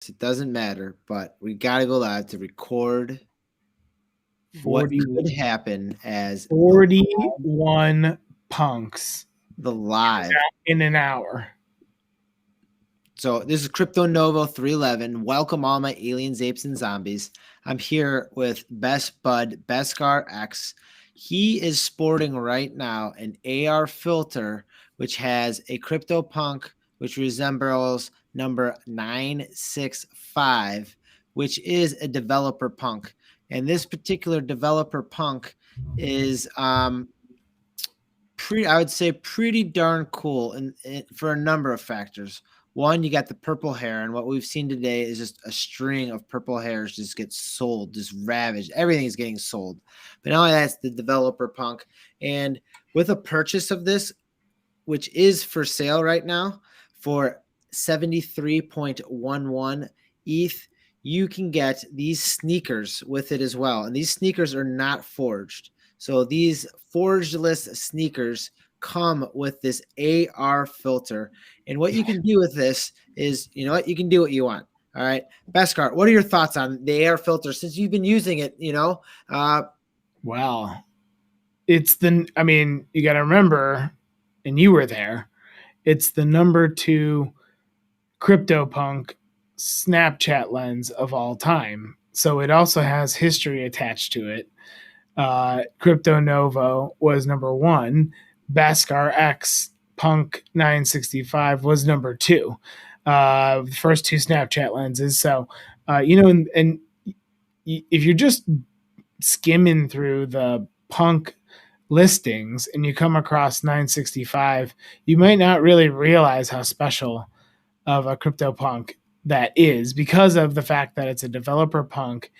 It doesn't matter, but we got to go live to record what 40, could happen as 41 punks the live. in an hour. So this is Crypto Novo 311. Welcome all my aliens, apes, and zombies. I'm here with best bud Beskar X. He is sporting right now an AR filter, which has a CryptoPunk, which resembles number 965, which is a developer punk. And this particular developer punk is pretty, I would say, pretty darn cool, and for a number of factors. One, you got the purple hair, and what we've seen today is just a string of purple hairs just get sold, just ravaged. Everything is getting sold. But not only that's the developer punk, and with a purchase of this, which is for sale right now for 73.11 ETH, you can get these sneakers with it as well. And these sneakers are not forged. So these forgeless sneakers come with this AR filter. And what you can do with this is, you know what, you can do what you want. All right. Beskar, what are your thoughts on the AR filter since you've been using it, Well, it's you got to remember, and you were there, it's the number 2 CryptoPunk Snapchat lens of all time. So it also has history attached to it. Crypto Novo was number 1. Beskar X Punk 965 was number 2. The first 2 Snapchat lenses. So, and if you're just skimming through the punk listings and you come across 965, you might not really realize how special of a CryptoPunk that is because of the fact that it's a developer punk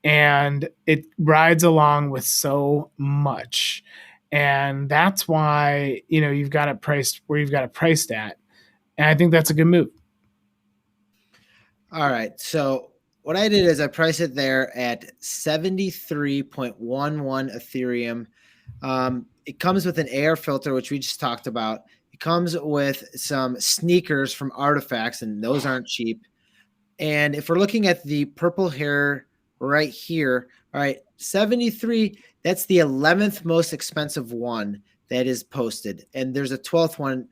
and it rides along with so much. And that's why, you've got it priced where you've got it priced at. And I think that's a good move. All right. So what I did is I priced it there at 73.11 Ethereum. It comes with an AR filter, which we just talked about. It comes with some sneakers from Artifacts, and those aren't cheap. And if we're looking at the purple hair right here, all right, 73, that's the 11th most expensive one that is posted. And there's a 12th one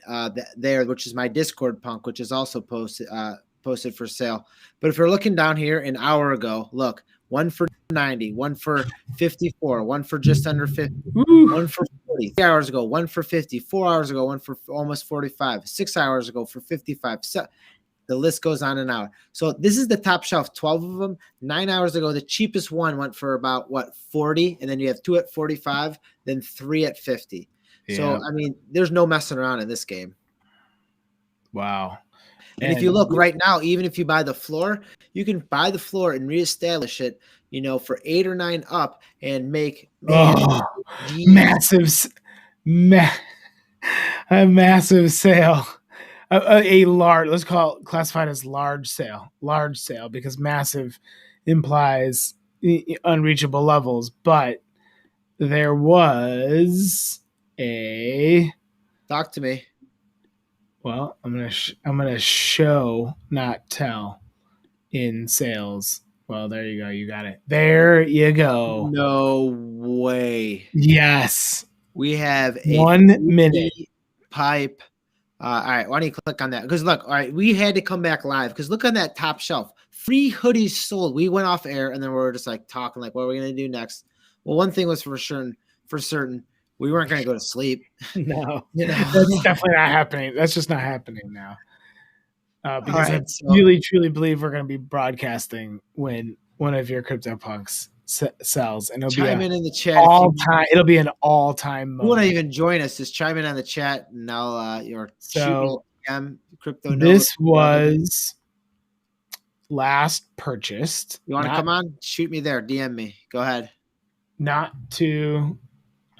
there, which is my Discord punk, which is also posted for sale. But if you're looking down here an hour ago, look, one for 90, one for 54, one for just under 50, one for 40, 3 hours ago, one for 50, 4 hours ago, one for almost 45, 6 hours ago for 55. So the list goes on and on. So this is the top shelf, 12 of them. 9 hours ago, the cheapest one went for about 40, and then you have 2 at 45, then 3 at 50. Yeah. So I mean, there's no messing around in this game. Wow. And if you look right now, even if you buy the floor, you can buy the floor and reestablish it, for 8 or 9 up and make a massive sale. A large, let's call it classified as large sale because massive implies unreachable levels. But there was talk to me. Well, I'm gonna show, not tell, in sales. Well, there you go. You got it. There you go. No way. Yes. We have a 1 minute pipe. All right, why don't you click on that? Because look, all right, we had to come back live because look on that top shelf. 3 hoodies sold. We went off air and then we were just like talking, like, what are we gonna do next? Well, one thing was for certain, we weren't gonna go to sleep. No, that's definitely not happening. That's just not happening now. Because right, I really truly believe we're going to be broadcasting when one of your CryptoPunks sells, and it'll chime in the chat all time. It'll be an all-time moment. You want to even join us? Just chime in on the chat, and I'll shoot me DM Crypto. This was last purchased. You want to come on? Shoot me there. DM me. Go ahead. Not too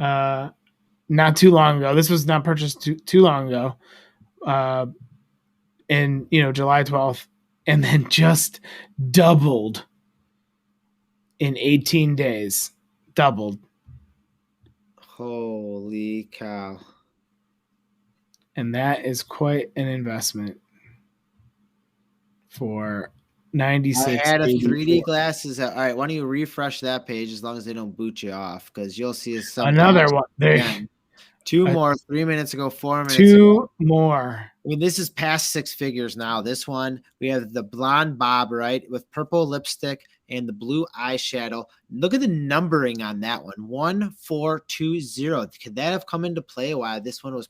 long ago. This was not purchased too long ago. In July 12th, and then just doubled in 18 days. Doubled. Holy cow. And that is quite an investment for I 96, had a 3D 84. glasses. All right, why don't you refresh that page as long as they don't boot you off, because you'll see something Another else one. There, again. Two uh, more, 3 minutes ago, 4 minutes ago. two more. I mean, this is past six figures now. This one, we have the blonde bob, right, with purple lipstick and the blue eyeshadow. Look at the numbering on that one. 1420. Could that have come into play while this one was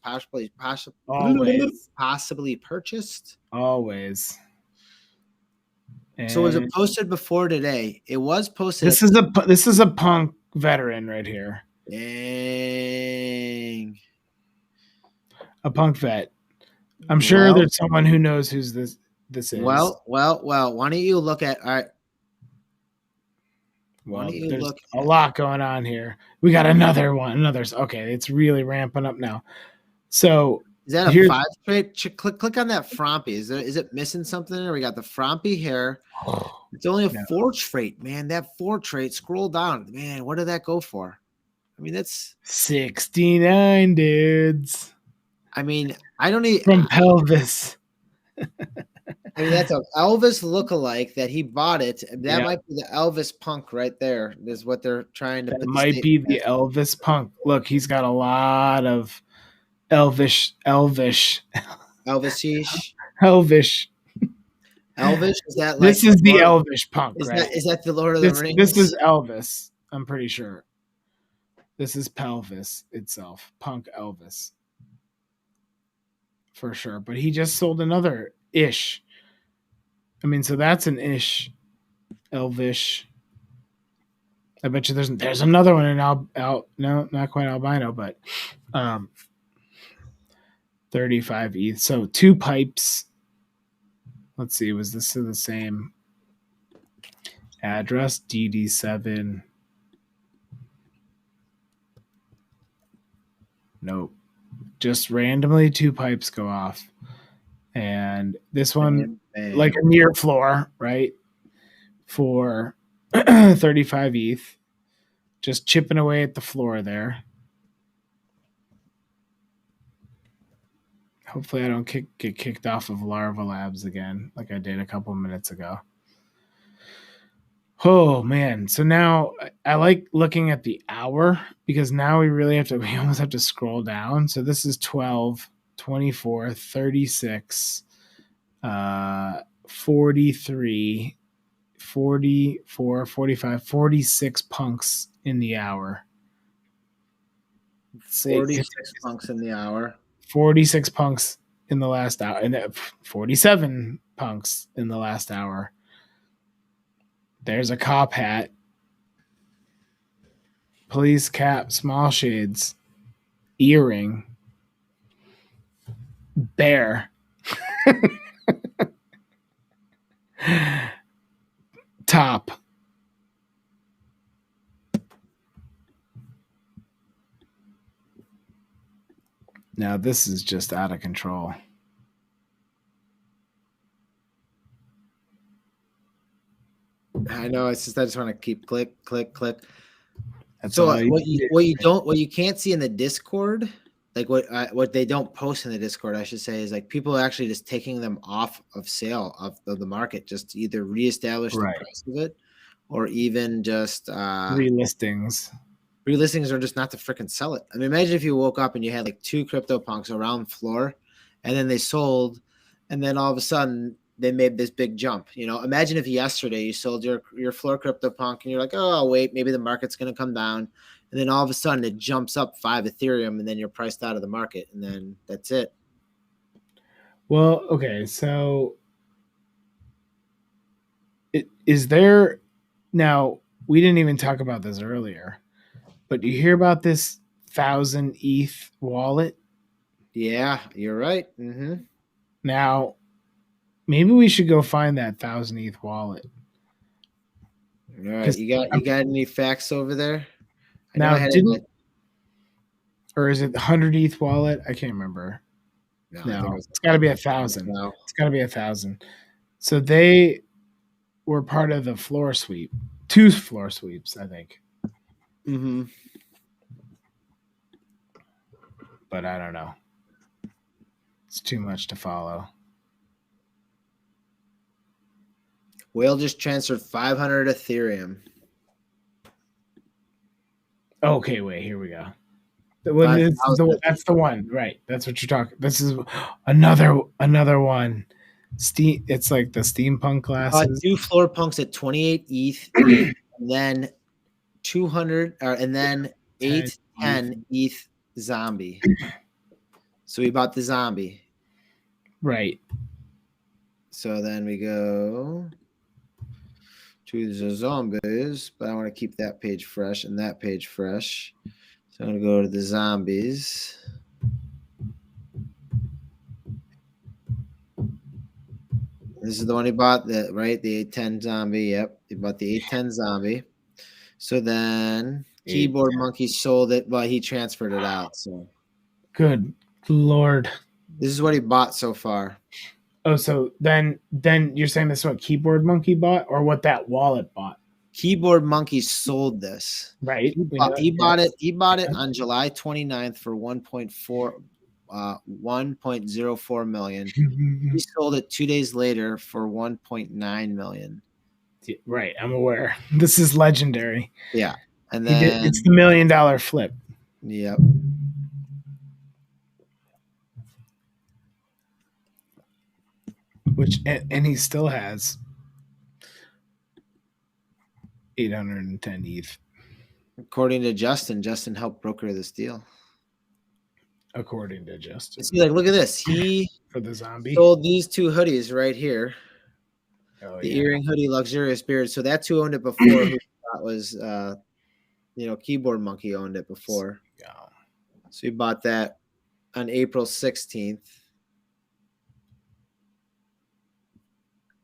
Always. possibly purchased? Always. So was it And posted before today? It was posted. this is a punk veteran right here. Dang. A punk vet. I'm sure there's someone who knows who's this is. Well. Why don't you look at? All right. Why Well, don't you there's look a lot going on here. We got another one. Okay, it's really ramping up now. So Is that a here's 5 straight? Click on that Frompy. Is it missing something? Or we got the Frompy here. It's only a No. 4 straight, man. That 4 straight. Scroll down, man. What did that go for? I mean, that's. 69 dudes I mean, I don't need. from Pelvis. I mean, that's a Elvis lookalike that he bought it. That Yeah. might be the Elvis punk right there. Is what they're trying to. That put the might be statement the as. Elvis punk. Look, he's got a lot of Elvish. Elvis-ish. Elvish. Elvis, is that like This is the Elvish punk, Is right? that the Lord of the This Rings? is Elvis. I'm pretty sure. This is Pelvis itself. Punk Elvis. For sure. But he just sold another ish. I mean, so that's an ish. Elvish. I bet you there's another one in no, not quite albino, but 35 ETH. So 2 pipes. Let's see, was this the same address? DD7. Nope. Just randomly 2 pipes go off. And this one, like a near floor, right? For 35 ETH. Just chipping away at the floor there. Hopefully I don't get kicked off of Larva Labs again, like I did a couple minutes ago. Oh man. So now I like looking at the hour, because now we almost have to scroll down. So this is 12, 24, 36, 43, 44, 45, 46 punks in the hour. 46 punks in the hour. 46 punks in the last hour, and 47 punks in the last hour. There's a cop hat, police cap, small shades, earring, bear, top. Now this is just out of control. I know. It's just I just want to keep click. That's So all what you can't see in the Discord, like what they don't post in the Discord, I should say, is like people are actually just taking them off of sale of the market, just to either reestablish the price of it, or even just relistings. Relistings are just not to freaking sell it. I mean, imagine if you woke up and you had like 2 CryptoPunks around floor, and then they sold, and then all of a sudden they made this big jump. You know, imagine if yesterday you sold your floor CryptoPunk and you're like, oh wait, maybe the market's going to come down, and then all of a sudden it jumps up 5 Ethereum, and then you're priced out of the market, and then that's it. Well, okay, so is there now? We didn't even talk about this earlier. But you hear about this 1,000 ETH wallet? Yeah, you're right. Mm-hmm. Now, maybe we should go find that 1,000 ETH wallet. All right, you got any facts over there? Or is it the 100 ETH wallet? I can't remember. No, it's got to be 1,000. No. It's got to be 1,000. So they were part of the floor sweep, 2 floor sweeps, I think. Mm-hmm. But I don't know. It's too much to follow. Whale just transferred 500 Ethereum. Okay, wait, here we go. That's the one, right? That's what you're talking. This is another one. Steam. It's like the steampunk classes. 2 floor punks at 28 ETH, and then 200, and then 810 ETH zombie. So we bought the zombie. Right. So then we go to the zombies, but I want to keep that page fresh and that page fresh. So I'm going to go to the zombies. This is the one he bought, right? The 810 zombie. Yep. He bought the 810 zombie. So then Keyboard Monkey sold it, but he transferred it out. So good Lord. This is what he bought so far. Oh, so then you're saying this is what Keyboard Monkey bought, or what that wallet bought? Keyboard Monkey sold this. Right. He bought it on July 29th for 1.04 million. He sold it 2 days later for 1.9 million. Right, I'm aware. This is legendary. Yeah, and then it's the $1 million flip. Yep. Which and he still has 810 ETH. According to Justin helped broker this deal. According to Justin. See, look at this. He for the zombie sold these 2 hoodies right here. The earring hoodie, luxurious beard. So that's who owned it before. Who that was, Keyboard Monkey owned it before. Yeah. So he bought that on April 16th.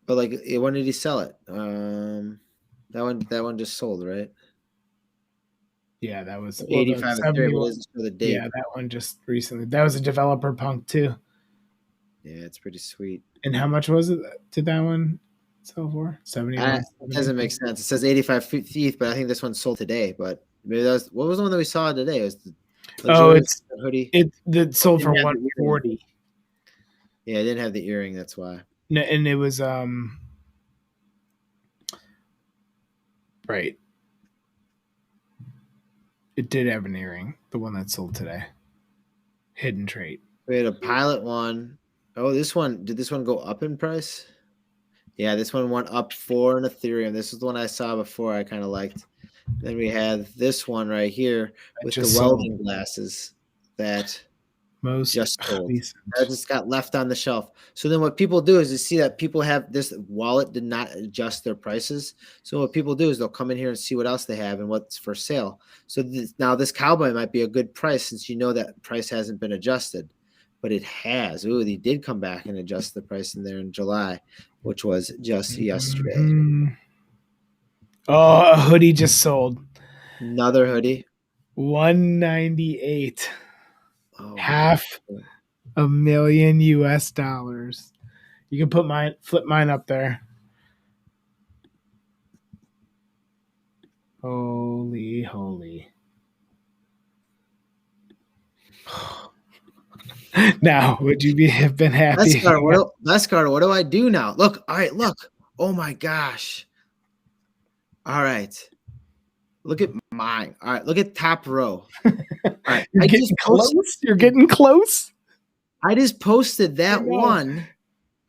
But when did he sell it? That one just sold, right? Yeah, that was 85 for the date. Yeah, that one just recently. That was a developer punk too. Yeah, it's pretty sweet. And how much was it to that one sell for? 71. It doesn't make sense. It says 85 ETH, but I think this one sold today. But maybe what was the one that we saw today? It was it's hoodie. It sold for 140. Yeah, it didn't have the earring. That's why. No, and it was right. It did have an earring, the one that sold today. Hidden trait. We had a pilot one. Oh, did this one go up in price? Yeah, this one went up 4 in Ethereum. This is the one I saw before I kind of liked. Then we have this one right here with the welding glasses that just sold. That just got left on the shelf. So then what people do is you see that people have this wallet did not adjust their prices. So what people do is they'll come in here and see what else they have and what's for sale. So now this cowboy might be a good price since you know that price hasn't been adjusted. But it has. Ooh, they did come back and adjust the price in there in July, which was just yesterday. Mm-hmm. Oh, a hoodie just sold. Another hoodie. 198. Oh, $500,000 US. You can flip mine up there. Holy. Now, would you have been happy? Lescar, what do I do now? Look, all right, look. Oh my gosh. All right. Look at mine. All right, look at top row. All right. You're getting close. I just posted that one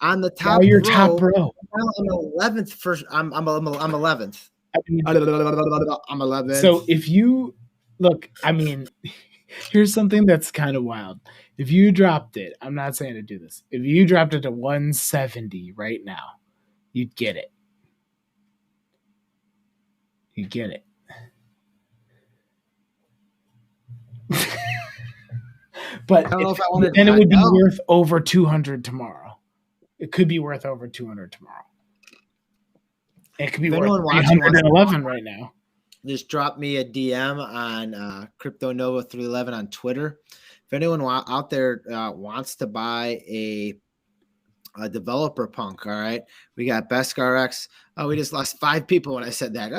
on the top row. Top row. I'm 11th first. I'm 11th. I'm 11th. So if you look, here's something that's kind of wild. If you dropped it, I'm not saying to do this. If you dropped it to 170 right now, you'd get it. You'd get it. But then it would be worth over 200 tomorrow. It could be worth over 200 tomorrow. It could be worth 311 right now. Just drop me a DM on Crypto Nova 311 on Twitter. If anyone out there wants to buy a developer punk, all right, we got BeskRX. Oh, we just lost 5 people when I said that. We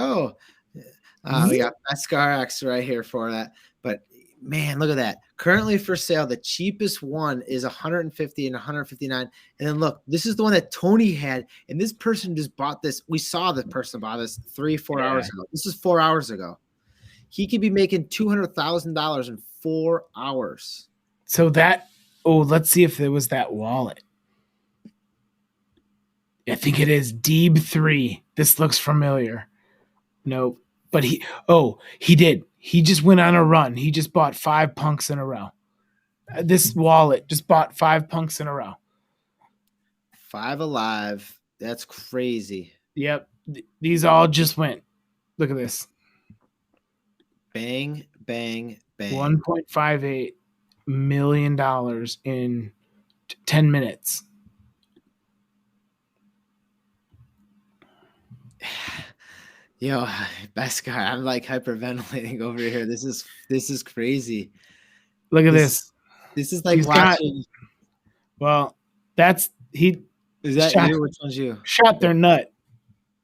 got BeskRX right here for that. But Man, look at that. Currently for sale, the cheapest one is 150 and 159. And then look, this is the one that Tony had. And this person just bought this. We saw the person buy this 3-4 hours ago. This is 4 hours ago. He could be making $200,000 in 4 hours. So let's see if there was that wallet. I think it is Deeb 3. This looks familiar. No, but he did. He just went on a run. He just bought 5 punks in a row. This wallet just bought 5 punks in a row. 5 alive. That's crazy. Yep. These all just went. Look at this. Bang, bang, bang. $1.58 million in 10 minutes. Yo, best guy. I'm like hyperventilating over here. This is crazy. Look at this. This is like watching. That's he. Is that you? Which one's you? Shot their nut.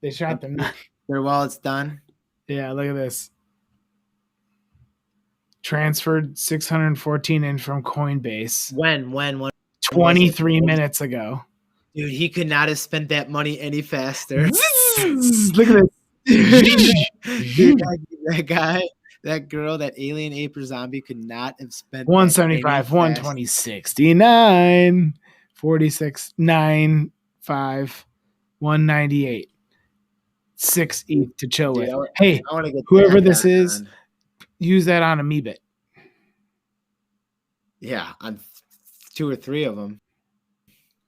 They shot their nut. Their wallet's done. Yeah, look at this. Transferred 614 in from Coinbase. When? 23 minutes ago. Dude, he could not have spent that money any faster. Look at this. Dude, that girl, that alien ape or zombie could not have spent 175, 120, 69, 46, 9, 5, 198. 6 ETH to chill with. Hey, whoever this is, use that on a Meebit. Yeah, on 2 or 3 of them.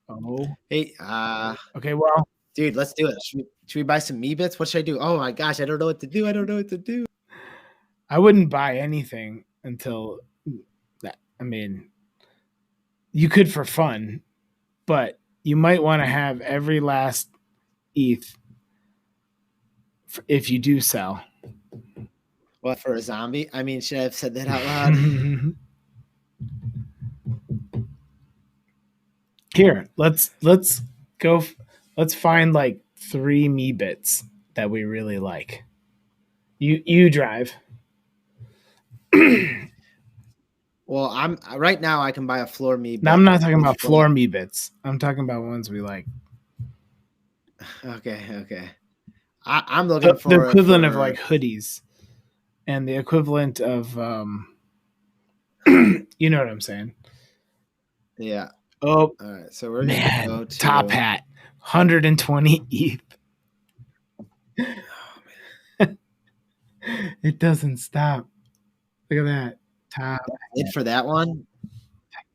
Oh. Hey, okay, well. Dude, let's do it. Should we buy some Meebits? What should I do? Oh my gosh, I don't know what to do. I wouldn't buy anything until that. I mean, you could for fun, but you might want to have every last ETH if you do sell. What, for a zombie? I mean, should I have said that out loud? Here, let's go. Let's find like 3 Meebits that we really like. You drive. Well, I'm right now. I can buy a floor Meebit. No, I'm not talking about floor Meebits. I'm talking about ones we like. Okay. I'm looking for the equivalent of like hoodies, and the equivalent of you know what I'm saying? Yeah. Oh, all right. So we're gonna go to Top Hat, 120 ETH. Oh, man. It doesn't stop. Look at that. Top Hat. For that one,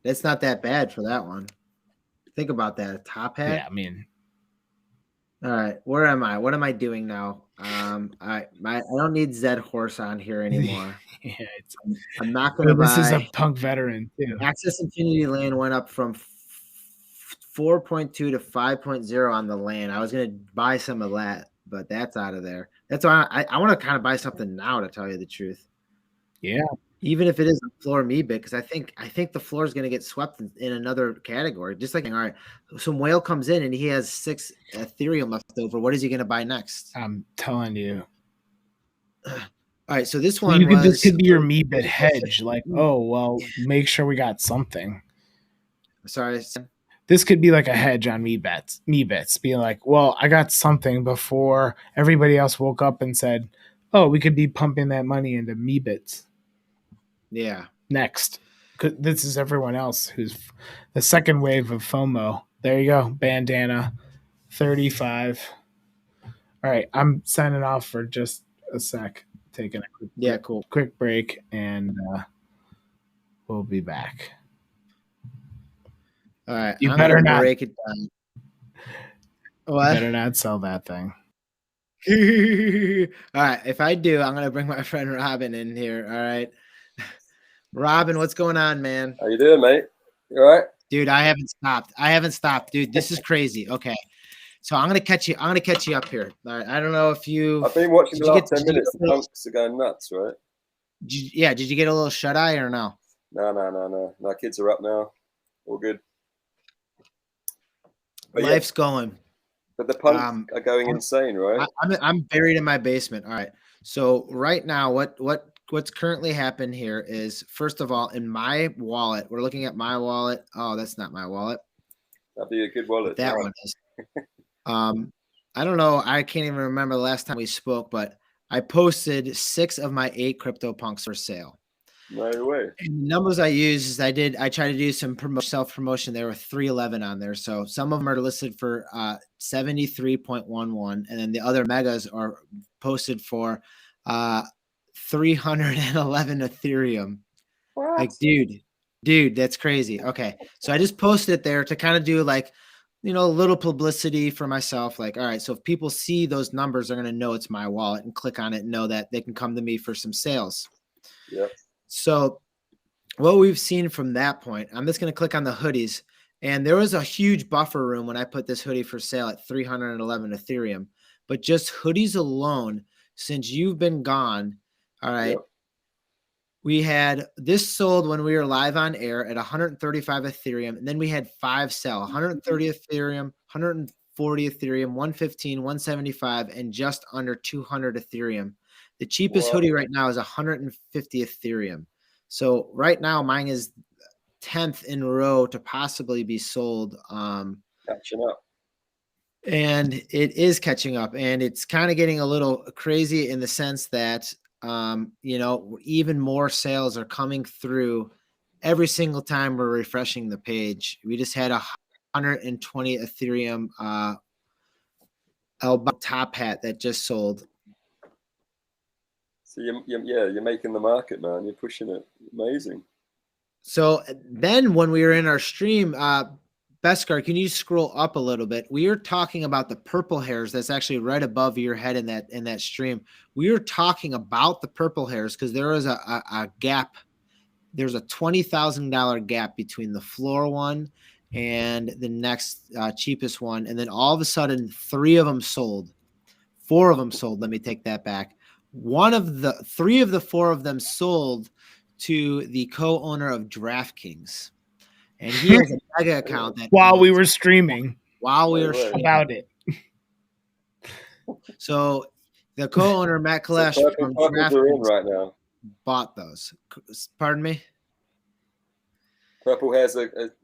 that's not that bad for that one. Think about that. A Top Hat. Yeah, I mean. All right, where am I? What am I doing now? I don't need Zed Horse on here anymore. Yeah, I'm not gonna buy. This is a punk veteran too. Axis Infinity Land went up from 4.2 to 5.0 on the land. I was gonna buy some of that, but that's out of there. That's why I want to kind of buy something now, to tell you the truth. Yeah. Even if it is a floor Meebit, because I think the floor is going to get swept in another category. Just like, all right, some whale comes in and he has 6 Ethereum left over. What is he going to buy next? I'm telling you. All right, so this one this could be your Meebit hedge. Like, oh well, make sure we got something. Sorry. This could be like a hedge on Meebits. Being like, well, I got something before everybody else woke up and said, oh, we could be pumping that money into Meebits. Yeah. Next. This is everyone else who's the second wave of FOMO. There you go. Bandana 35. All right. I'm signing off for just a sec. Taking a quick break, and we'll be back. All right. You better not break it down. What? You better not sell that thing. All right. If I do, I'm going to bring my friend Robin in here. All right. Robin, what's going on, man? How you doing, mate? You all right? Dude, I haven't stopped. Dude, this is crazy. Okay. So I'm gonna catch you up here. All right. I don't know if I've been watching the last 10 minutes. The punks are going nuts, right? Did you get a little shut eye or no? No. My kids are up now. All good. But Life's going. But the punks are going insane, right? I'm buried in my basement. All right. So right now, what what's currently happened here is, first of all, in my wallet, we're looking at my wallet. Oh, that's not my wallet. That'd be a good But wallet. that one is. I don't know. I can't even remember the last time we spoke, but I posted 6 of my 8 CryptoPunks for sale. No way. And the numbers I used is I tried to do some self-promotion. There were 311 on there. So some of them are listed for 73.11, and then the other megas are posted for 311 Ethereum. What? Like, dude, that's crazy. Okay. So I just posted it there to kind of do like, a little publicity for myself. Like, all right, so if people see those numbers, they're going to know it's my wallet and click on it and know that they can come to me for some sales. Yeah. So what we've seen from that point, I'm just going to click on the hoodies. And there was a huge buffer room when I put this hoodie for sale at 311 Ethereum. But just hoodies alone, since you've been gone, all right, Yep. we had this sold when we were live on air at 135 Ethereum. And then we had 5 sell, 130 Ethereum, 140 Ethereum, 115, 175, and just under 200 Ethereum. The cheapest Wow. hoodie right now is 150 Ethereum. So right now mine is 10th in a row to possibly be sold. Catching up. And it is catching up, and it's kind of getting a little crazy in the sense that, even more sales are coming through every single time we're refreshing the page. We just had 120 Ethereum Elbow top hat that just sold. So you're making the market, man. You're pushing it. Amazing. So then when we were in our stream, Beskar, can you scroll up a little bit? We are talking about the purple hairs that's actually right above your head in that stream. We are talking about the purple hairs because there is a gap. There's a $20,000 gap between the floor one and the next cheapest one. And then all of a sudden, 3 of them sold. 4 of them sold. Let me take that back. 3 of the 4 of them sold to the co-owner of DraftKings. And he has a mega account that while we were streaming about it. So the co-owner Matt Kalesh from DraftKings right now bought those. Pardon me? Purple hairs are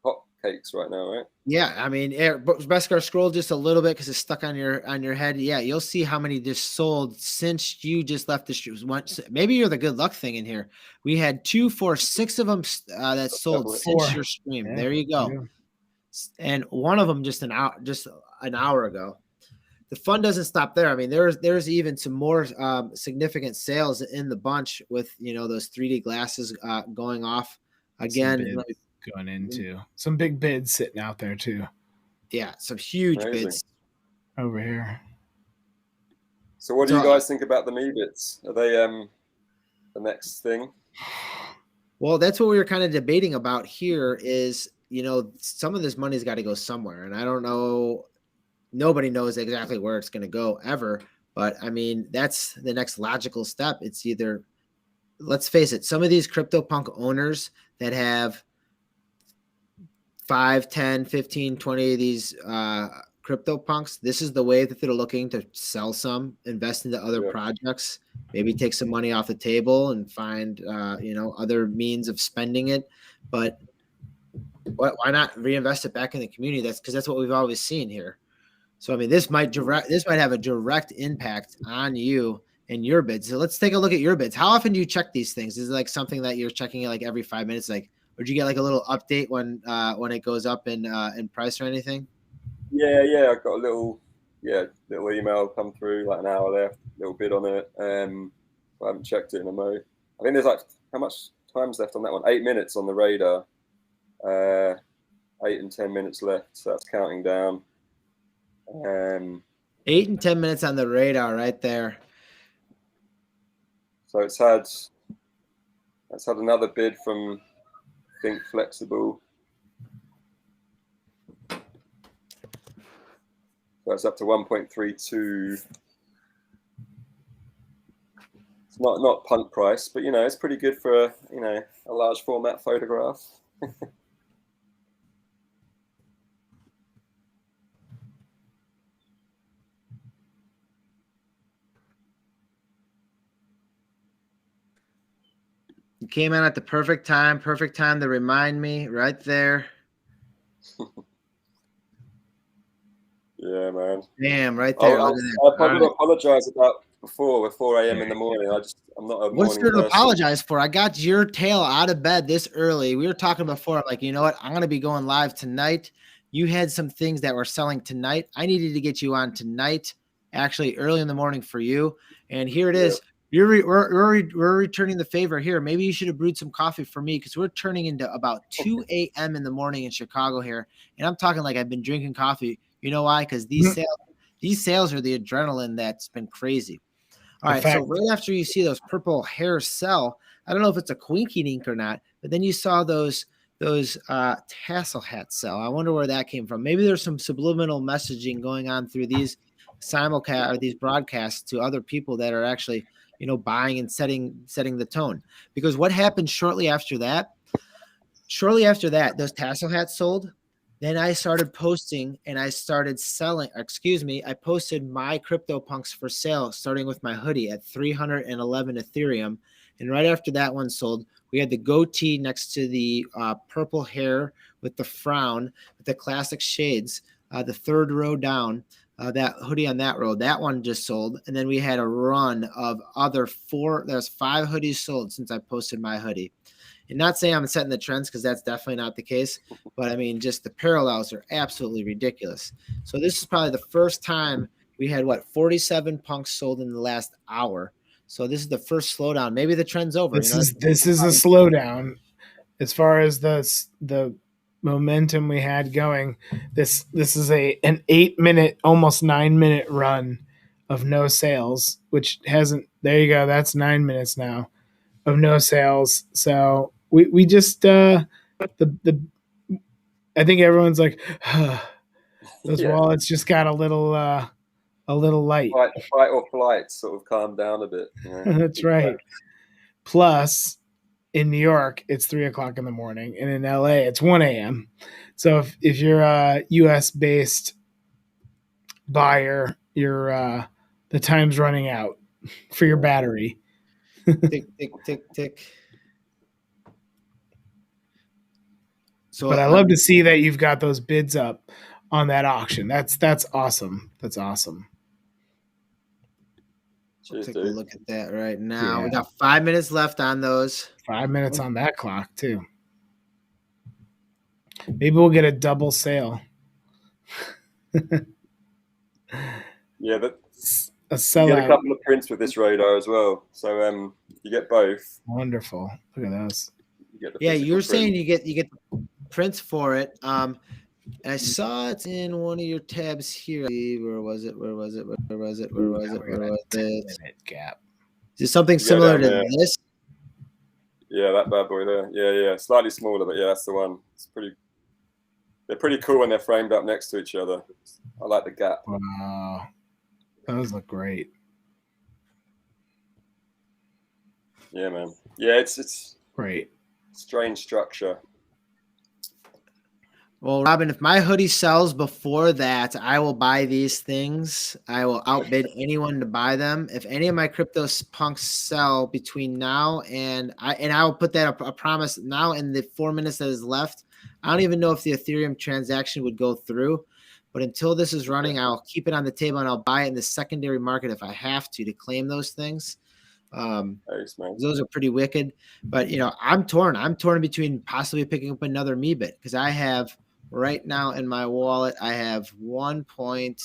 hot cakes right now, right? Yeah, I mean, Beskar, scroll just a little bit because it's stuck on your head. Yeah, you'll see how many just sold since you just left the stream. Maybe you're the good luck thing in here. We had 2, 4, 6 of them that sold since your stream. Yeah, there you go. Yeah. And one of them just an hour ago. The fun doesn't stop there. I mean, there's even some more significant sales in the bunch with those 3D glasses going off again. Going into some big bids sitting out there too. Yeah, some huge bids over here. So what do you guys think about the Meebits? Are they the next thing? Well, that's what we were kind of debating about here is, some of this money's got to go somewhere. And I don't know, nobody knows exactly where it's going to go ever. But I mean, that's the next logical step. It's either, let's face it, some of these CryptoPunk owners that have 5, 10, 15, 20 of these CryptoPunks, this is the way that they're looking to sell some, invest into other projects, maybe take some money off the table and find, other means of spending it. But why not reinvest it back in the community? That's because that's what we've always seen here. So, I mean, this might have a direct impact on you and your bids. So let's take a look at your bids. How often do you check these things? Is it like something that you're checking it like every 5 minutes? Like, or do you get like a little update when it goes up in price or anything? Yeah, I got a little email come through like an hour left, little bid on it. I haven't checked it in a mo. I think there's like how much time's left on that one? 8 minutes on the radar. 8 and 10 minutes left, so that's counting down. 8 and 10 minutes on the radar right there. So it's had another bid from Think Flexible. So it's up to 1.32. It's not punk price, but it's pretty good for a large format photograph. You came in at the perfect time to remind me right there. Yeah, man. Damn, right there. Look at that. I probably apologize about before with 4 a.m. in the morning. I'm not a What's morning there to person. apologize for? I got your tail out of bed this early. We were talking before. I'm like, you know what? I'm going to be going live tonight. You had some things that were selling tonight. I needed to get you on tonight, actually early in the morning for you. And here it is. We're returning the favor here. Maybe you should have brewed some coffee for me because we're turning into about 2 a.m. in the morning in Chicago here. And I'm talking like I've been drinking coffee. You know why? Because these sales are the adrenaline that's been crazy. All right, so right after you see those purple hairs sell, I don't know if it's a Quinky ink or not, but then you saw those tassel hats sell. I wonder where that came from. Maybe there's some subliminal messaging going on through these simulcast or these broadcasts to other people that are actually, buying and setting the tone. Because what happened shortly after that, those tassel hats sold. Then I started posting and I started selling, I posted my CryptoPunks for sale, starting with my hoodie at 311 Ethereum. And right after that one sold, we had the goatee next to the purple hair with the frown, with the classic shades, the third row down, that hoodie on that row, that one just sold. And then we had a run of there's 5 hoodies sold since I posted my hoodie. And not saying I'm setting the trends because that's definitely not the case, but I mean, just the parallels are absolutely ridiculous. So this is probably the first time we had 47 punks sold in the last hour. So this is the first slowdown. Maybe the trend's over. This is a slowdown as far as the momentum we had going. This is an 8-minute, almost 9-minute run of no sales, which hasn't. There you go. That's 9 minutes now of no sales. So we just I think everyone's like those wallets just got a little light. Fight or flight sort of calm down a bit. That's right. Plus, in New York, it's 3:00 in the morning, and in LA, it's 1 a.m. So if you're a US based buyer, you're the time's running out for your battery. Tick, tick, tick, tick. So, but I love to see that you've got those bids up on that auction. That's awesome. That's awesome. We'll take a look at that right now. Yeah. We got 5 minutes left on those. 5 minutes on that clock too. Maybe we'll get a double sale. Yeah, a sellout. You get a couple of prints with this radar as well. So you get both. Wonderful. Look at those. You're saying you get prints for it. And I saw it in one of your tabs here. Where was it? Gap. Is it something similar to this? Yeah, that bad boy there. Yeah. Slightly smaller, but yeah, that's the one. They're pretty cool when they're framed up next to each other. I like the gap. Wow. Those look great. Yeah, man. Yeah, it's great. Strange structure. Well, Robin, if my hoodie sells before that, I will buy these things. I will outbid anyone to buy them. If any of my CryptoPunks sell between now and I will put that a promise now in the 4 minutes that is left. I don't even know if the Ethereum transaction would go through, but until this is running, I'll keep it on the table and I'll buy it in the secondary market if I have to claim those things. Thanks, man. Those are pretty wicked, but I'm torn between possibly picking up another Meebit because I have right now in my wallet, I have 1 point.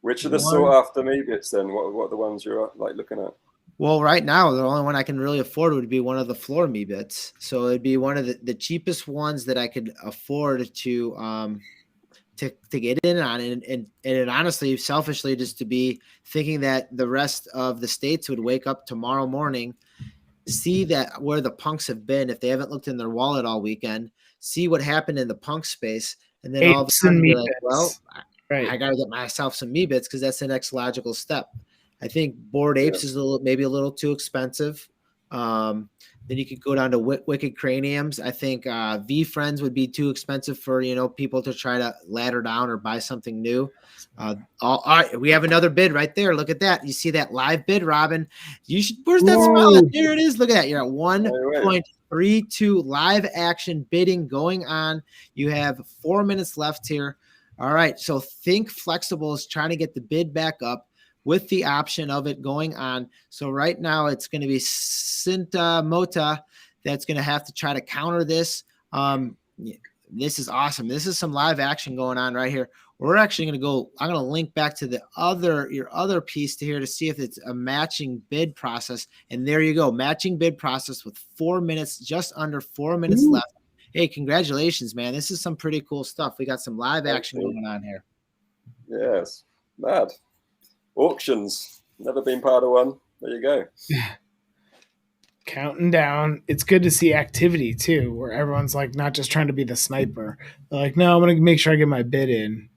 Which are the sought after Meebits then? What are the ones you're looking at? Well, right now, the only one I can really afford would be one of the floor Meebits. So it'd be one of the cheapest ones that I could afford to get in on. And it honestly, selfishly, just to be thinking that the rest of the states would wake up tomorrow morning, see that where the punks have been, if they haven't looked in their wallet all weekend, see what happened in the punk space. And then all of a sudden be like, well, right. I got to get myself some Meebits because that's the next logical step. I think Bored Apes is maybe a little too expensive. Then you could go down to Wicked Craniums. I think V Friends would be too expensive for people to try to ladder down or buy something new. All right, we have another bid right there. Look at that. You see that live bid, Robin? You should. Where's that smile? There it is. Look at that. You're at 1.32 live action bidding going on. You have 4 minutes left here. All right. So Think Flexible is trying to get the bid back up with the option of it going on. So right now it's going to be Cinta Mota that's going to have to try to counter this. This is awesome. This is some live action going on right here. We're actually going to go, I'm going to link back to your other piece to here to see if it's a matching bid process. And there you go. Matching bid process with 4 minutes, just under 4 minutes left. Hey, congratulations, man. This is some pretty cool stuff. We got some live action going on here. Yes. Mad. Auctions. Never been part of one. There you go. Counting down. It's good to see activity too, where everyone's like not just trying to be the sniper. They're like, no, I'm going to make sure I get my bid in.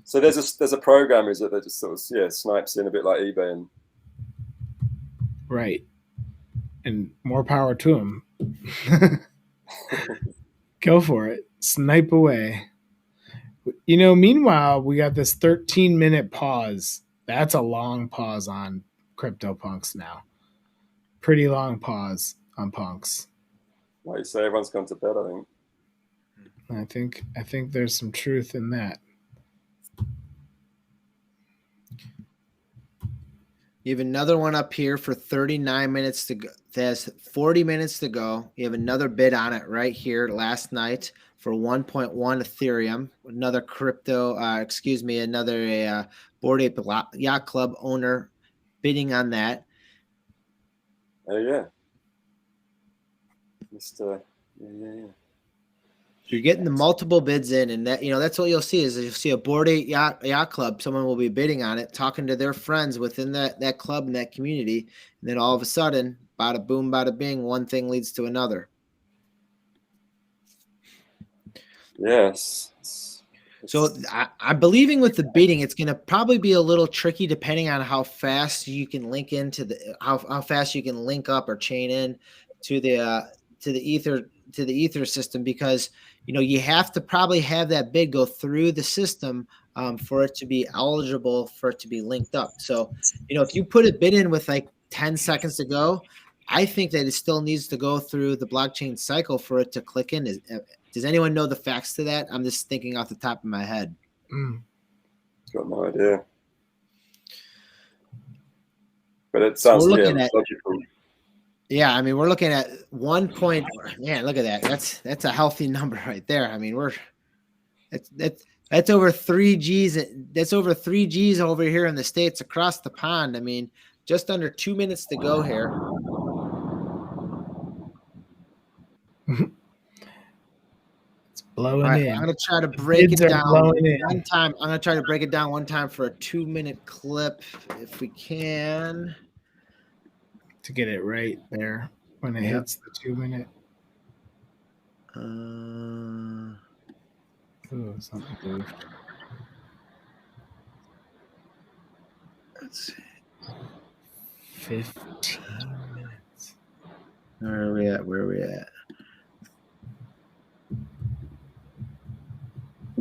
So there's a program, is it, that just sort of snipes in a bit like eBay and right. And more power to them. Go for it. Snipe away. Meanwhile, we got this 13-minute pause. That's a long pause on CryptoPunks now. Pretty long pause on punks. Like you say, everyone's gone to bed, I think. I think there's some truth in that. You have another one up here for 39 minutes to go. There's 40 minutes to go. You have another bid on it right here last night for 1.1 Ethereum. Another another Bored Ape Yacht Club owner bidding on that. Oh yeah. Mr. Yeah. You're getting the multiple bids in, and that's what you'll see is you'll see a Bored Ape Yacht Club. Someone will be bidding on it, talking to their friends within that club and that community, and then all of a sudden, bada boom, bada bing, one thing leads to another. Yes. So I'm believing with the bidding, it's going to probably be a little tricky depending on how fast you can link into how fast you can link up or chain in to the ether system, because you have to probably have that bid go through the system for it to be eligible for it to be linked up. So if you put a bid in with like 10 seconds to go, I think that it still needs to go through the blockchain cycle for it to click in. Does anyone know the facts to that? I'm just thinking off the top of my head. Got no idea. But it sounds logical. Yeah, I mean, we're looking at 1 point. Man, look at that. That's a healthy number right there. I mean, that's over 3 Gs. That's over 3 Gs over here in the States across the pond. I mean, just under 2 minutes to go here. It's blowing in. I'm gonna try to break it down one time. I'm gonna try to break it down one time for a 2-minute clip, if we can. To get it right there when it hits the 2 minute. Something moved. Let's see. 15 minutes. Where are we at?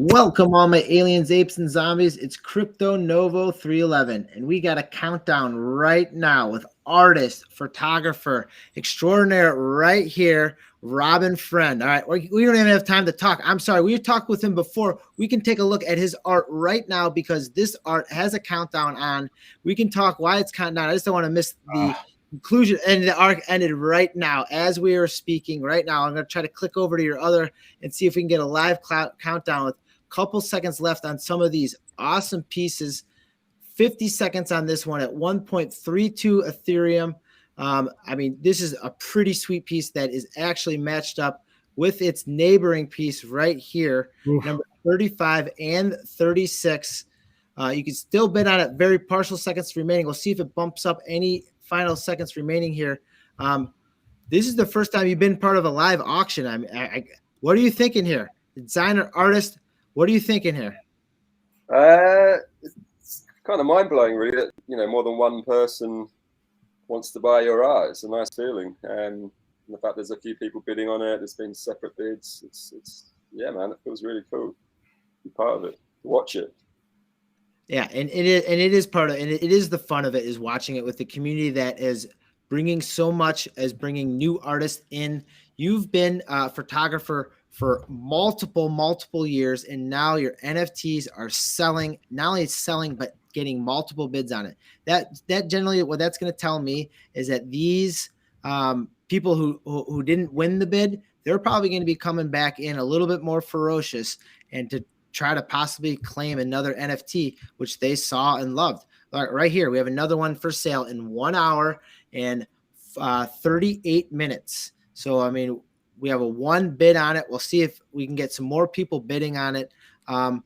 Welcome, all my aliens, apes, and zombies. It's Crypto Novo 311, and we got a countdown right now with artist, photographer, extraordinaire right here, Robin Friend. All right, we don't even have time to talk. I'm sorry, we talked with him before. We can take a look at his art right now because this art has a countdown on. We can talk why it's counting down. I just don't want to miss the conclusion, and the arc ended right now as we are speaking right now. I'm going to try to click over to your other and see if we can get a live countdown with couple seconds left on some of these awesome pieces. 50 seconds on this one at 1.32 Ethereum. I mean, this is a pretty sweet piece that is actually matched up with its neighboring piece right here, number 35 and 36. You can still bid on it. Very partial seconds remaining. We'll see if it bumps up any final seconds remaining here. This is the first time you've been part of a live auction. What are you thinking here? Designer, artist, what are you thinking here? It's kind of mind-blowing, really, that more than one person wants to buy your art. It's a nice feeling. And the fact there's a few people bidding on it, there's been separate bids. It's yeah, man, it feels really cool. Be part of it, watch it. Yeah, and it is part of, and it is the fun of it, is watching it with the community that is bringing so much, as bringing new artists in. You've been a photographer for multiple years, and now your NFTs are selling. Not only selling, but getting multiple bids on it. That generally, what that's going to tell me is that these people who didn't win the bid, they're probably going to be coming back in a little bit more ferocious, and to try to possibly claim another NFT, which they saw and loved. Right here, we have another one for sale in 1 hour and 38 minutes. So, I mean, we have a one bid on it. We'll see if we can get some more people bidding on it. I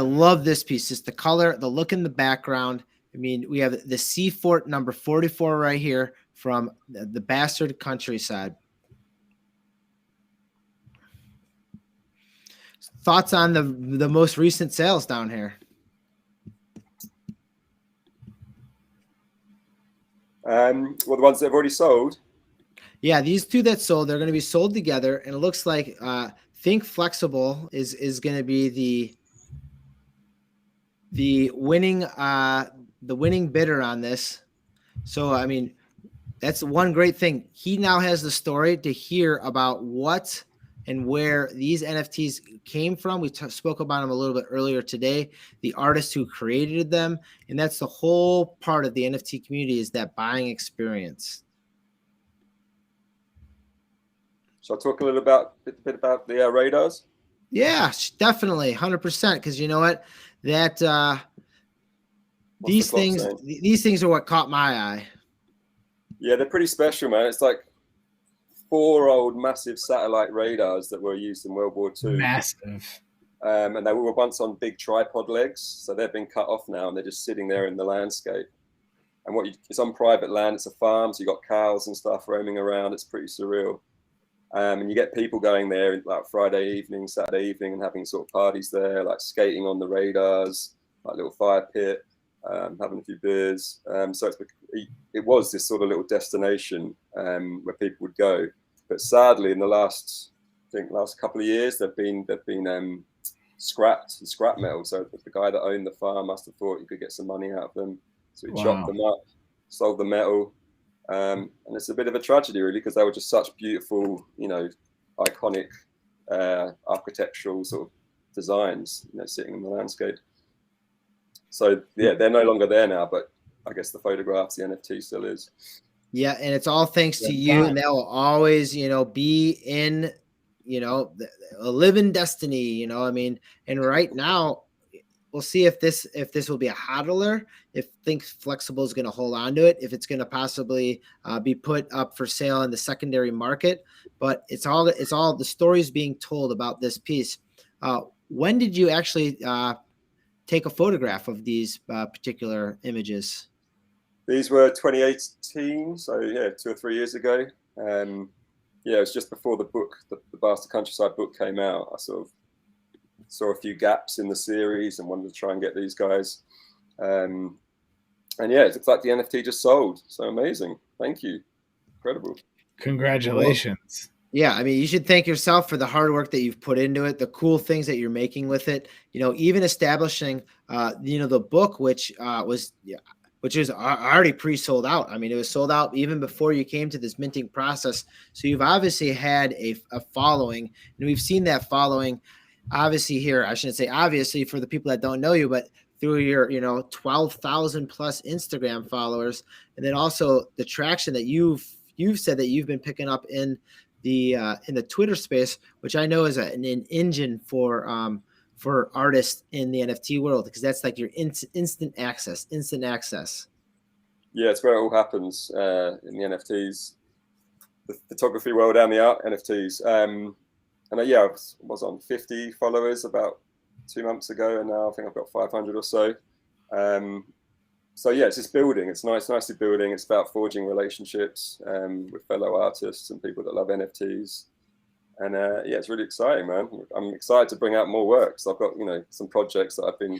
love this piece. Just the color, the look in the background. I mean, we have the Seafort number 44 right here from the Bastard Countryside. Thoughts on the most recent sales down here? Well, the ones that have already sold. Yeah, these two that sold, they're going to be sold together, and it looks like Think Flexible is going to be the winning bidder on this. So, I mean, that's one great thing. He now has the story to hear about what and where these NFTs came from. We spoke about them a little bit earlier today, the artists who created them. And that's the whole part of the NFT community, is that buying experience. Shall I talk a little bit about the radars? Yeah, definitely. 100%. Because you know what? That these things are what caught my eye. Yeah, they're pretty special, man. It's like 4 old massive satellite radars that were used in World War II. Massive. And they were once on big tripod legs, so they've been cut off now, and they're just sitting there in the landscape. And it's on private land. It's a farm, so you got cows and stuff roaming around. It's pretty surreal. And you get people going there like Friday evening, Saturday evening, and having sort of parties there, like skating on the radars, like little fire pit, having a few beers. So it was this sort of little destination where people would go. But sadly, in the last couple of years, they've been scrapped, scrap metal. So the guy that owned the farm must have thought he could get some money out of them, so he chopped them up, sold the metal. And it's a bit of a tragedy, really, because they were just such beautiful, iconic architectural sort of designs, sitting in the landscape. So yeah, they're no longer there now, but I guess the photographs, the NFT still is. Yeah, and it's all thanks to you, and that will always, be in, a living destiny. I mean, and right now, we'll see if this will be a hodler, if Think Flexible is going to hold on to it, if it's going to possibly be put up for sale in the secondary market. But it's all the stories being told about this piece. When did you actually take a photograph of these particular images? These were 2018, so yeah, 2 or 3 years ago. It was just before the book, the Bastard Countryside book came out. I sort of saw a few gaps in the series and wanted to try and get these guys. And yeah, it looks like the NFT just sold. So amazing. Thank you. Incredible. Congratulations. Yeah, I mean, you should thank yourself for the hard work that you've put into it, the cool things that you're making with it. Even establishing, the book, which is already pre-sold out. I mean, it was sold out even before you came to this minting process. So you've obviously had a following, and we've seen that following. Obviously here, I shouldn't say obviously for the people that don't know you, but through your, 12,000 plus Instagram followers, and then also the traction that you've said that you've been picking up in the Twitter space, which I know is an engine for artists in the NFT world, because that's like your instant access. Yeah, it's where it all happens in the NFTs, the photography world and the art NFTs. And I was on 50 followers about 2 months ago, and now I think I've got 500 or so. So yeah, it's just building. It's nicely building. It's about forging relationships with fellow artists and people that love NFTs. And it's really exciting, man. I'm excited to bring out more works. I've got some projects that I've been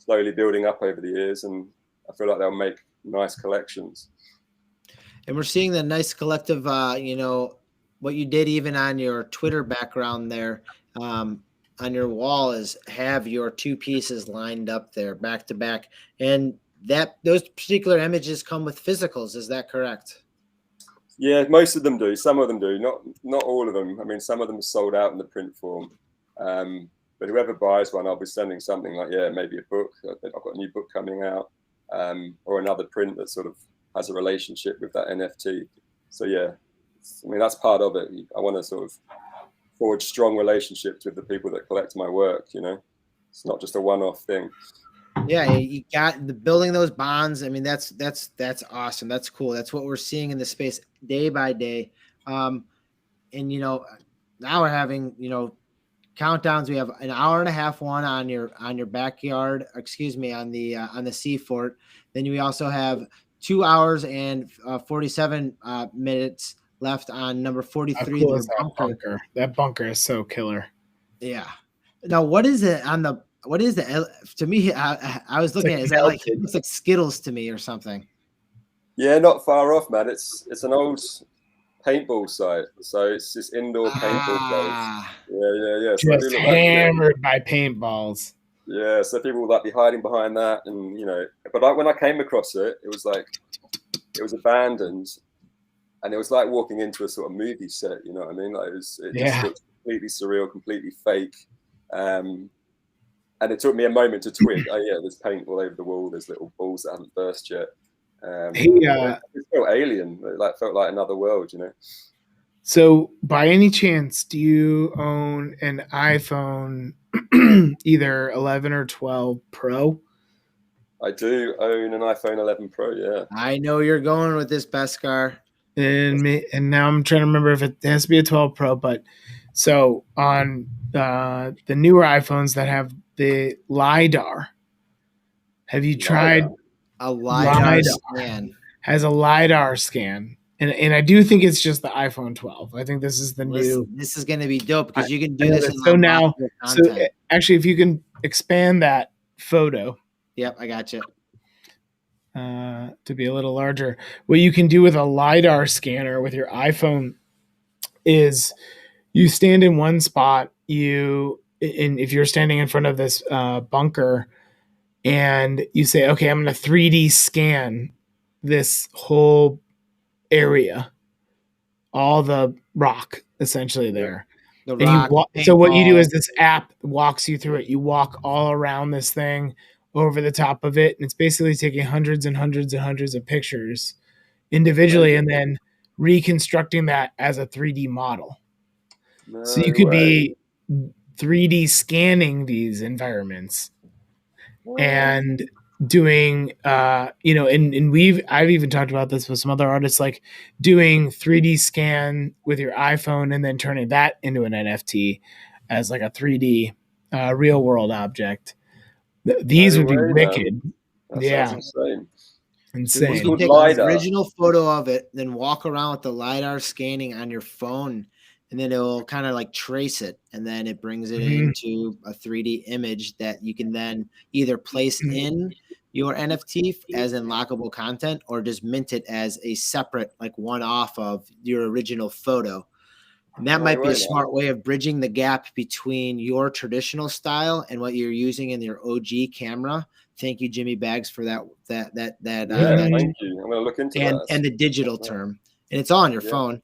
slowly building up over the years, and I feel like they'll make nice collections. And we're seeing the nice collective, what you did even on your Twitter background there, on your wall is have your two pieces lined up there back to back. And those particular images come with physicals. Is that correct? Yeah, most of them do. Some of them do. Not all of them. I mean, some of them are sold out in the print form. But whoever buys one, I'll be sending something like, maybe a book. I've got a new book coming out, or another print that sort of has a relationship with that NFT. So yeah, I mean, that's part of it. I want to sort of forge strong relationships with the people that collect my work. It's not just a one-off thing. Yeah, you got the building those bonds. I mean, that's awesome. That's cool. That's what we're seeing in the space day by day. And now we're having countdowns. We have an hour and a half one on your backyard. Excuse me, on the Seafort. Then we also have 2 hours and 47 minutes left on number 43. Cool bunker. That bunker is so killer. Yeah. Now, what is it on the? What is the? To me, I was looking at it. Is that like it looks like Skittles to me or something? Yeah, not far off, man. It's an old paintball site, so it's this indoor paintball place. Yeah. So just hammered by paintballs. Yeah, so people would be hiding behind that, and But when I came across it, it was abandoned, and it was like walking into a sort of movie set. You know what I mean? Like just looked completely surreal, completely fake. And it took me a moment to twig. Oh yeah, there's paint all over the wall. There's little balls that haven't burst yet. It felt alien. It felt like another world, So, by any chance, do you own an iPhone, either 11 or 12 Pro? I do own an iPhone 11 Pro. Yeah. I know you're going with this, Beskar. And now I'm trying to remember if it has to be a 12 Pro. But so on the newer iPhones that have the LiDAR, have you tried a LiDAR scan? Has a LiDAR scan. And I do think it's just the iPhone 12. I think this is the new. This is going to be dope because you can do this. So now, actually, if you can expand that photo. Yep, I got you. To be a little larger. What you can do with a LiDAR scanner with your iPhone is you stand in one spot, if you're standing in front of this bunker, and you say, okay, I'm going to 3D scan this whole area, all the rock essentially there. So what you do is this app walks you through it. You walk all around this thing over the top of it, and it's basically taking hundreds and hundreds and hundreds of pictures individually and then reconstructing that as a 3D model. So you could be 3D scanning these environments and doing I've even talked about this with some other artists, like doing 3D scan with your iPhone and then turning that into an NFT as like a 3D real world object. These would be wicked. Insane. You can take an original photo of it, then walk around with the LiDAR scanning on your phone, and then it will kind of like trace it, and then it brings it into a 3D image that you can then either place in your NFT as unlockable content or just mint it as a separate, like one-off of your original photo. And that might be a smart way of bridging the gap between your traditional style and what you're using in your OG camera. Thank you, Jimmy Bags, for that. Thank you. I'm going to look into that. And the digital term. And it's all on your phone.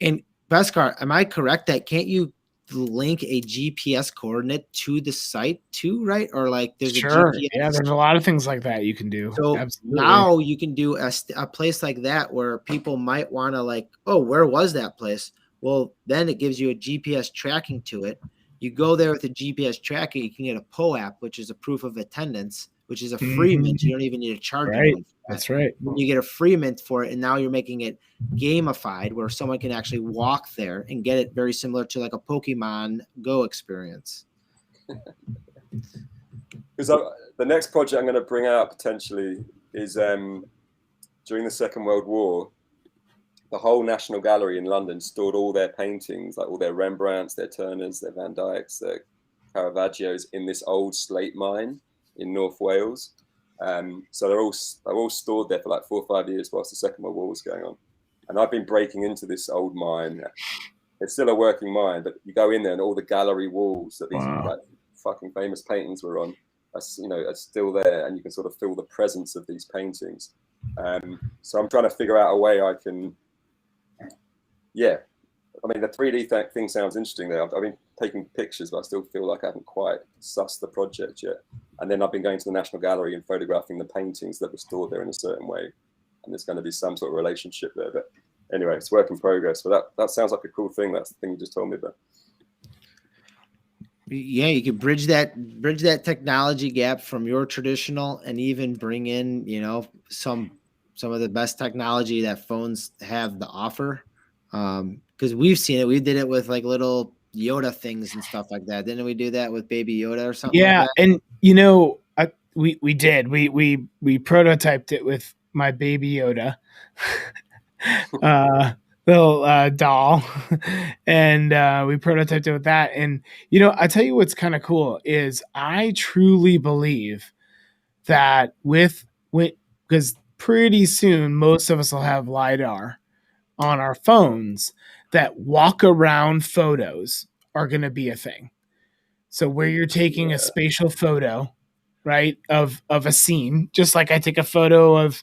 And Beskar, am I correct that can't you link a GPS coordinate to the site too, right? Or like there's a GPS. Yeah, there's a lot of things like that you can do. So now you can do a place like that where people might want to like, oh, where was that place? Well, then it gives you a GPS tracking to it. You go there with the GPS tracking, you can get a POAP, which is a proof of attendance, which is a free mint. You don't even need to charge anyone for that. That's right. You get a free mint for it, and now you're making it gamified where someone can actually walk there and get it very similar to like a Pokemon Go experience. Because the next project I'm going to bring out potentially is during the Second World War, the whole National Gallery in London stored all their paintings, like all their Rembrandts, their Turners, their Van Dycks, their Caravaggios in this old slate mine in North Wales. So they're all stored there for like 4 or 5 years whilst the Second World War was going on. And I've been breaking into this old mine. It's still a working mine, but you go in there and all the gallery walls that these like fucking famous paintings were on, are still there, and you can sort of feel the presence of these paintings. So I'm trying to figure out a way I can, yeah. I mean, the 3D thing sounds interesting there. I've been taking pictures, but I still feel like I haven't quite sussed the project yet. And then I've been going to the National Gallery and photographing the paintings that were stored there in a certain way. And there's going to be some sort of relationship there. But anyway, it's work in progress. But that sounds like a cool thing. That's the thing you just told me about. Yeah, you could bridge that technology gap from your traditional, and even bring in, some of the best technology that phones have to offer. Because we've seen it. We did it with like little Yoda things and stuff like that. Didn't we do that with Baby Yoda or something? Yeah, like that? and we did. We prototyped it with my Baby Yoda. Little doll, and we prototyped it with that. And I tell you what's kind of cool is I truly believe that because pretty soon most of us will have LiDAR on our phones, that walk around photos are going to be a thing. So where you're taking a spatial photo, right, of a scene, just like I take a photo of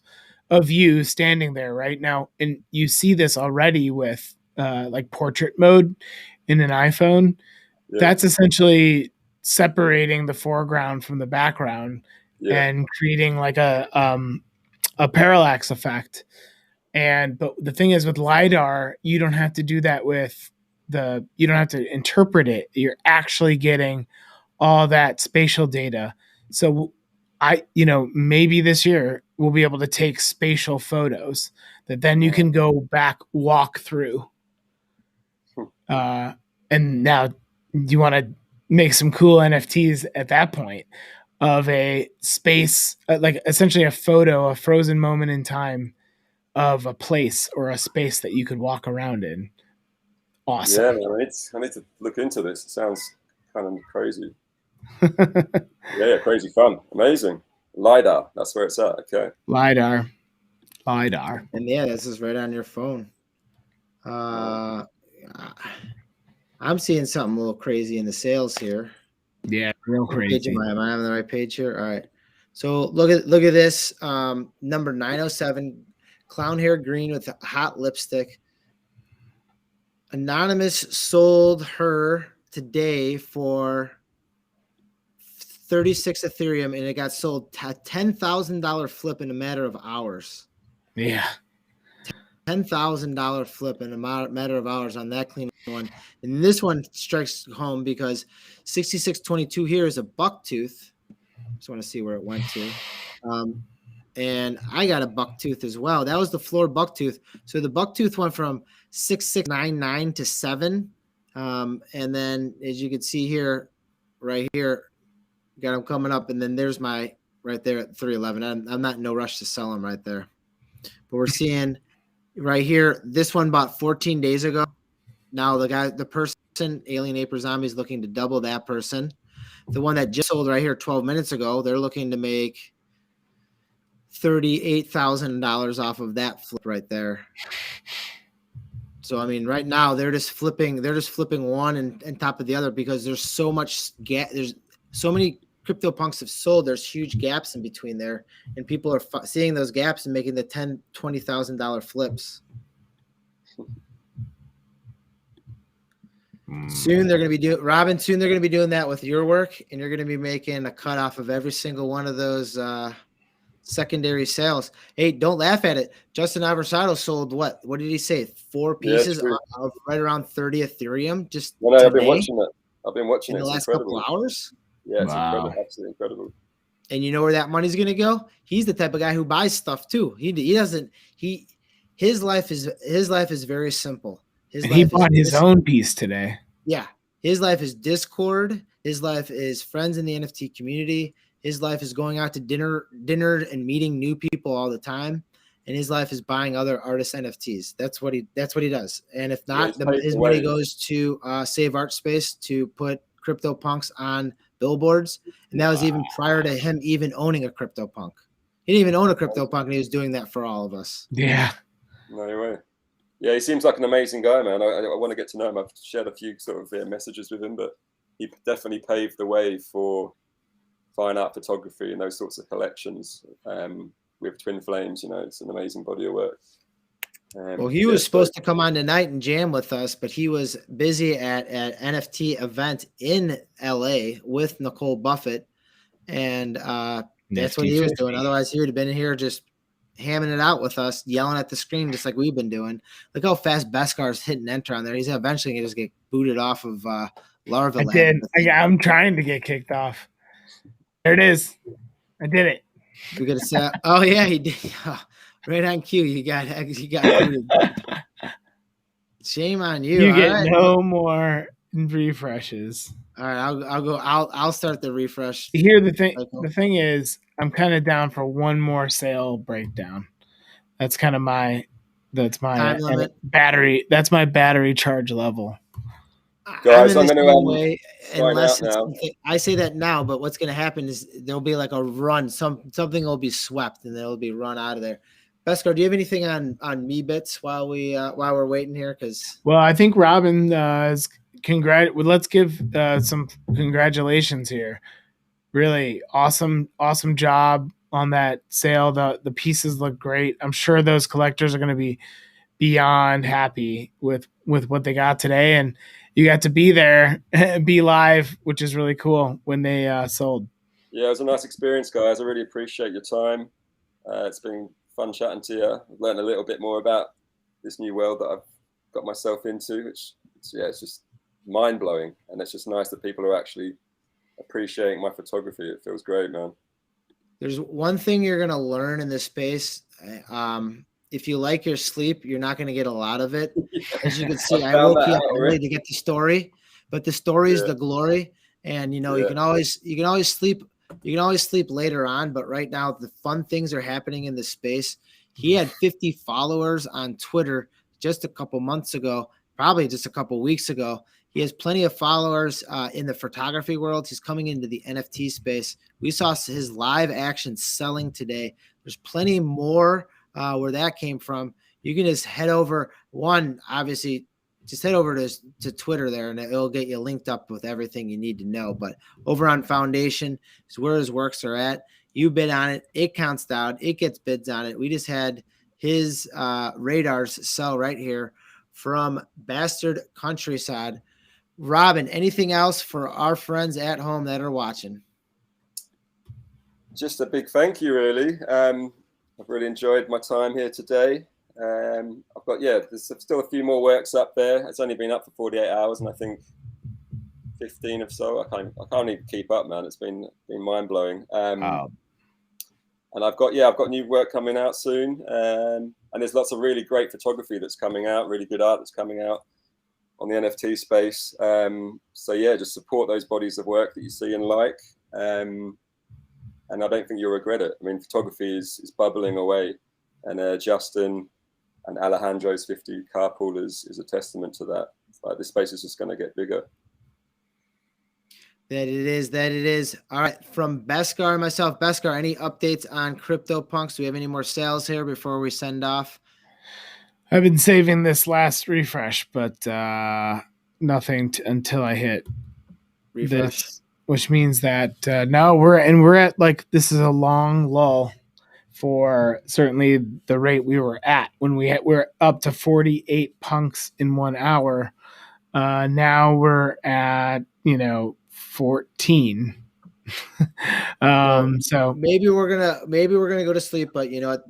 you standing there right now. And you see this already with like portrait mode in an iPhone. Yeah. That's essentially separating the foreground from the background and creating like a parallax effect. But the thing is, with LiDAR, you don't have to do that you don't have to interpret it. You're actually getting all that spatial data. So maybe this year we'll be able to take spatial photos that then you can go back, walk through. And now you want to make some cool NFTs at that point of a space, like essentially a frozen moment in time of a place or a space that you could walk around in. Awesome. Yeah, man, I need to look into this. It sounds kind of crazy. Yeah, crazy fun. Amazing. LiDAR, that's where it's at. Okay. LiDAR. And yeah, this is right on your phone. I'm seeing something a little crazy in the sales here. Yeah, real crazy. Am I on the right page here? All right. So look at this. Number 907, clown hair green with a hot lipstick. Anonymous sold her today for 36 Ethereum, and it got sold $10,000 flip in a matter of hours. Yeah. $10,000 flip in a matter of hours on that clean one. And this one strikes home because 6622 here is a buck tooth. Just want to see where it went to. And I got a buck tooth as well. That was the floor buck tooth. So the buck tooth went from 6699 to 7. And then as you can see here, right here, got them coming up. And then there's my right there at 311. I'm not in no rush to sell them right there. But we're seeing right here, this one bought 14 days ago. Now the person, Alien Ape or Zombie, is looking to double that person. The one that just sold right here 12 minutes ago, they're looking to make $38,000 off of that flip right there. So I mean, right now they're just flipping one and top of the other because there's so much there's so many CryptoPunks have sold. There's huge gaps in between there, and people are seeing those gaps and making the $10,000-$20,000 flips. Soon they're going to be doing, Robin. Soon they're going to be doing that with your work, and you're going to be making a cut off of every single one of those secondary sales. Hey, don't laugh at it. Justin Aversado sold what? What did he say? 4 pieces of right around 30 Ethereum. Just I've been watching it. I've been watching in the last couple of hours. Yeah, it's incredible. Absolutely incredible. And you know where that money's going to go? He's the type of guy who buys stuff too. His life is very simple. He bought his own piece today. Yeah. His life is Discord. His life is friends in the NFT community. His life is going out to dinner and meeting new people all the time. And his life is buying other artists' NFTs. That's what he does. And if not, his money goes to Save Art Space to put CryptoPunks on billboards. And that was even prior to him even owning a CryptoPunk. He didn't even own a CryptoPunk, and he was doing that for all of us. Yeah. No way. Yeah, he seems like an amazing guy, man. I want to get to know him. I've shared a few sort of messages with him, but he definitely paved the way for fine art photography and those sorts of collections. With Twin Flames, it's an amazing body of work. Well, he was supposed to come on tonight and jam with us, but he was busy at an NFT event in LA with Nicole Buffett, and that's what he was doing. Otherwise, he would have been here just hamming it out with us, yelling at the screen just like we've been doing. Look how fast Beskar's hitting enter on there. He's eventually going to just get booted off of Laravel. I'm trying to get kicked off. There it is. I did it. We got to say, oh yeah, he did. Oh, right on cue. You got booted. Shame on you. You get no more refreshes. All right, I'll go. I'll start the refresh. Here, the thing is, I'm kind of down for one more sale breakdown. That's kind of my battery. That's my battery charge level. Guys, I'm going to I say that now, but what's going to happen is there'll be like a run. Something will be swept and they'll be run out of there. Beskar, do you have anything on Meebits while we're waiting here? Well, I think Robin is let's give some congratulations here. Really awesome job on that sale. The pieces look great. I'm sure those collectors are going to be beyond happy with what they got today, and you got to be there, be live, which is really cool when they sold. Yeah, it was a nice experience, guys. I really appreciate your time. It's been fun chatting to you. I've learned a little bit more about this new world that I've got myself into, which it's just mind-blowing, and it's just nice that people are actually appreciating my photography. It feels great, man. There's one thing you're going to learn in this space. If you like your sleep, you're not going to get a lot of it. As you can see, I woke you up early to get the story, but the story is the glory. And you can always sleep. You can always sleep later on, but right now the fun things are happening in this space. He had 50 followers on Twitter just a couple months ago, probably just a couple weeks ago. He has plenty of followers in the photography world. He's coming into the NFT space. We saw his live action selling today. There's plenty more where that came from. You can just head over just head over to Twitter there, and it'll get you linked up with everything you need to know. But over on Foundation is where his works are at. You bid on it. It counts down. It gets bids on it. We just had his radars sell right here from Bastard Countryside. Robin, anything else for our friends at home that are watching? Just a big thank you, really. I've really enjoyed my time here today. I've got there's still a few more works up there. It's only been up for 48 hours, and I think 15 or so. I can't even keep up, man. It's been mind blowing. And I've got new work coming out soon, and there's lots of really great photography that's coming out, really good art that's coming out on the NFT space. Just support those bodies of work that you see and like. And I don't think you'll regret it. I mean, photography is bubbling away, and Justin and Alejandro's 50 Carpool is a testament to that. Like, this space is just going to get bigger. That it is. All right, from Beskar and myself, Beskar, any updates on CryptoPunks? Do we have any more sales here before we send off? I've been saving this last refresh, but nothing until I hit refresh. This, which means that now we're at this is a long lull for certainly the rate we were at when we're up to 48 punks in 1 hour. Now we're at 14. So maybe we're gonna go to sleep, but you know what,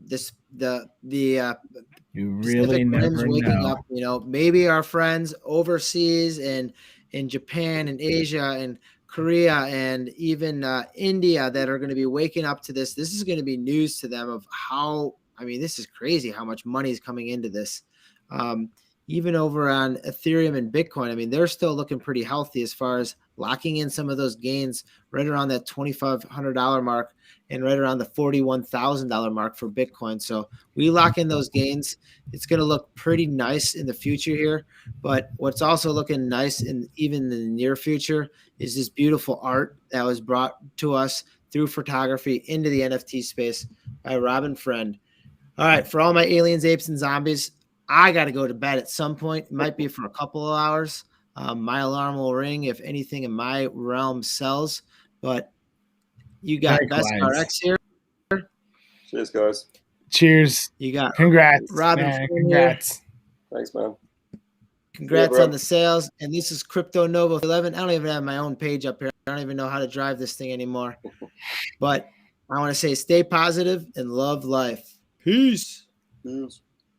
you really never know. Up, maybe our friends overseas and in Japan and Asia and Korea and even India that are going to be waking up to this. This is going to be news to them of how, this is crazy how much money is coming into this. Even over on Ethereum and Bitcoin, they're still looking pretty healthy as far as locking in some of those gains right around that $2,500 mark and right around the $41,000 mark for Bitcoin. So we lock in those gains. It's going to look pretty nice in the future here. But what's also looking nice in even in the near future is this beautiful art that was brought to us through photography into the NFT space by Robin Friend. All right, for all my aliens, apes, and zombies, I got to go to bed at some point. It might be for a couple of hours. My alarm will ring if anything in my realm sells. But you got Best Likewise. RX here. Cheers, guys. Cheers. You got Congrats. Robin man. Flynn here. Congrats. Thanks, man. Congrats bro. on the sales. And this is Crypto Novo 11. I don't even have my own page up here. I don't even know how to drive this thing anymore. But I want to say stay positive and love life. Peace. Cheers.